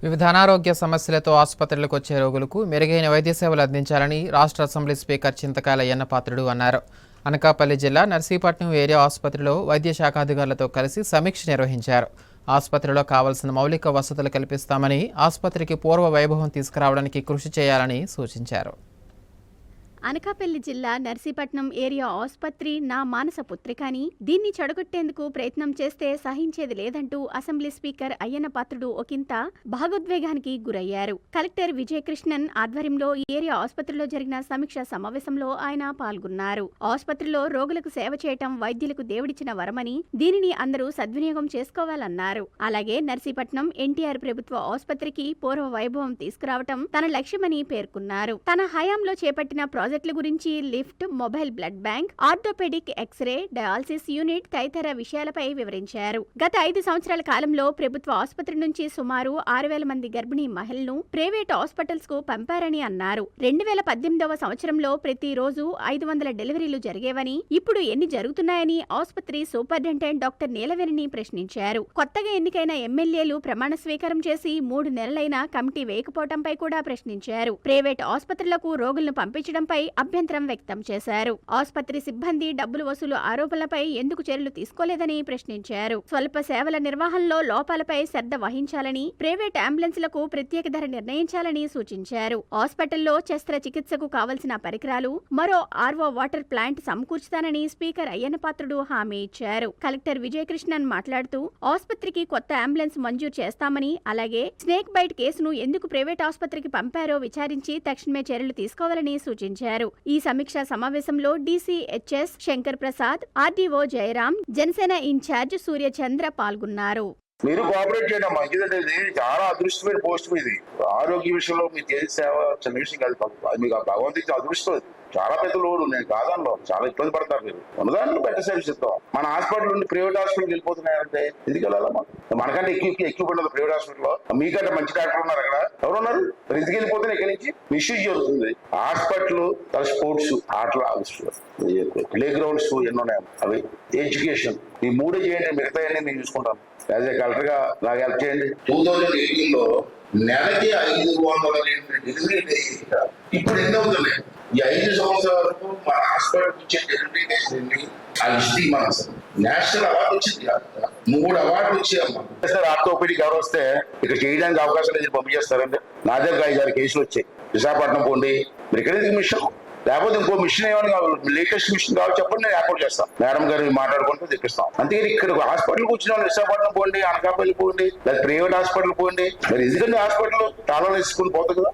వివిధ అనారోగ్య సమస్యలతో ఆసుపత్రులకు వచ్చే రోగులకు మెరుగైన వైద్య సేవలు అందించాలని రాష్ట్ర అసెంబ్లీ స్పీకర్ చింతకాయల అయ్యన్నపాత్రుడు అన్నారు. అనకాపల్లి జిల్లా నర్సీపట్నం ఏరియా ఆసుపత్రిలో వైద్య శాఖాధికారులతో కలిసి సమీక్ష నిర్వహించారు. ఆసుపత్రిలో కావాల్సిన మౌలిక వసతులు కల్పిస్తామని, ఆసుపత్రికి పూర్వ వైభవం తీసుకురావడానికి కృషి చేయాలని సూచించారు. అనకాపల్లి జిల్లా నర్సీపట్నం ఏరియా ఆసుపత్రి నా మానస పుత్రికని, దీన్ని చెడగొట్టేందుకు ప్రయత్నం చేస్తే సహించేది లేదంటూ అసెంబ్లీ స్పీకర్ అయ్యన్నపాత్రుడు ఒకంత భావోద్వేగానికి గురయ్యారు. కలెక్టర్ విజయకృష్ణన్ ఆధ్వర్యంలో ఏరియా ఆసుపత్రిలో జరిగిన సమీక్ష సమావేశంలో ఆయన పాల్గొన్నారు. ఆసుపత్రిలో రోగులకు సేవ చేయటం వైద్యులకు దేవుడిచ్చిన వరమని, దీనిని అందరూ సద్వినియోగం చేసుకోవాలన్నారు. అలాగే నర్సీపట్నం ఎన్టీఆర్ ప్రభుత్వ ఆసుపత్రికి పూర్వ వైభవం తీసుకురావటం తన లక్ష్యమని పేర్కొన్నారు. తన హయాంలో చేపట్టిన ప్రాజెక్టుల గురించి lift, mobile blood bank, orthopaedic, x-ray, dialysis unit తదితర విషయాలపై వివరించారు. గత 5 సంవత్సరాల కాలంలో ప్రభుత్వ ఆసుపత్రి నుంచి సుమారు 6,000 మంది గర్భిణీ మహిళలను ప్రైవేట్ హాస్పిటల్స్ కు పంపారని అన్నారు. 2018వ సంవత్సరంలో ప్రతిరోజు 500 డెలివరీలు జరిగేవని, ఇప్పుడు ఎన్ని జరుగుతున్నాయని ఆసుపత్రి సూపరింటెండెంట్ డాక్టర్ నీలవేణిని ప్రశ్నించారు. కొత్తగా ఎన్నికైన ఎమ్మెల్యేలు ప్రమాణ స్వీకారం చేసి 3 నెలలైనా కమిటీ వేయకపోవడంపై కూడా ప్రశ్నించారు. ప్రైవేట్ ఆసుపత్రులకు రోగులను పంపించడంపై అభ్యంతరం వ్యక్తం చేశారు. ఆసుపత్రి సిబ్బంది డబ్బులు వసూలు ఆరోపణలపై ఎందుకు చర్యలు తీసుకోలేదని ప్రశ్నించారు. స్వల్ప సేవల నిర్వహణలో లోపాలపై శ్రద్ధ వహించాలని, ప్రైవేట్ అంబులెన్స్లకు ప్రత్యేక ధర నిర్ణయించాలని సూచించారు. హాస్పిటల్లో శస్త్రచికిత్సకు కావలసిన పరికరాలు, మరో ఆర్వో వాటర్ ప్లాంట్ సమకూర్చుతానని స్పీకర్ అయ్యన్నపాత్రుడు హామీ ఇచ్చారు. కలెక్టర్ విజయకృష్ణన్ మాట్లాడుతూ ఆసుపత్రికి కొత్త అంబులెన్స్ మంజూరు చేస్తామని, అలాగే స్నేక్ బైట్ కేసును ఎందుకు ప్రైవేట్ ఆసుపత్రికి పంపారో విచారించి తక్షణమే చర్యలు తీసుకోవాలని సూచించారు. ఈ సమీక్షా సమావేశంలో DCHS Shankar Prasad, RDO Jayaram, Janasena in-charge Suryachandra పాల్గొన్నారు. మీరు కోఆపరేట్ చేయడం మంచిదంటే ఇది చాలా అదృష్టమైన పోస్ట్ మీది. ఆరోగ్య విషయంలో మీరు చేసే సేవ చిన్న విషయం కాదు. మీకు భగవంతుడికి అదృష్టం. చాలా పెద్ద లోడు. నేను కాదనలో చాలా ఇబ్బంది పడతారు. మీరు ఉన్నదాన్ని బెటర్ సర్వీస్ ఇస్తాం. మన హాస్పిటల్ నుండి ప్రైవేట్ హాస్పిటల్కి వెళ్ళిపోతున్నాయంటే ఎందుకు వెళ్ళాలమ్మా? మనకంటే ఎక్కువ ఉండదు ప్రైవేట్ హాస్పిటల్లో. మీకంటే మంచి డాక్టర్ ఉన్నారు అక్కడ. ఎవరున్నారు? మరి ఎందుకు వెళ్ళిపోతున్నా ఇక్కడి నుంచి మిస్యూజ్ జరుగుతుంది. హాస్పిటల్, స్పోర్ట్స్, ఆటలు, ప్లే గ్రౌండ్స్ ఎన్నో ఉన్నాయి. అవి ఎడ్యుకేషన్, ఈ 3 చేయండి. మిగతా నేను చూసుకుంటాను. యాజ్ ఏ కలెక్టర్ గా నాకు హెల్ప్ చేయండి. 2018లో నెలకి 500 డెలివరీ. ఇప్పుడు ఎన్ని అవుతున్నాయి? ఈ 5 సంవత్సరాల వరకు మన హాస్పిటల్ వచ్చే డెలివరీ డేస్ ఏంటి? ఆ హిస్టరీ మన నేషనల్ అవార్డు వచ్చింది. 3 అవార్డులు వచ్చాయమ్మా. సార్ ఆర్థోపెడిక్ ఎవరు వస్తే ఇక్కడ చేయడానికి అవకాశం లేదు, పంపించేస్తారంటే. నా దగ్గర 5-6 కేసులు వచ్చాయి. విశాఖపట్నం పోండి, మీరు ఇక్కడ మిషన్, లేకపోతే ఇంకో మిషన్ ఏమైనా లేటెస్ట్ మిషన్ కావాలి చెప్పండి, నేను ఏర్పాటు చేస్తాను. మేడం గారు మాట్లాడుకుంటూ తెప్పిస్తాం. అంతేగాని ఇక్కడ హాస్పిటల్కి వచ్చిన వాళ్ళు విశాఖపట్నం పోండి, అనకాపల్లి పోండి, లేదా ప్రైవేట్ హాస్పిటల్ పోండి. మరి ఎందుకంటే హాస్పిటల్ తాళాలు వేసుకుని పోతుంది కదా.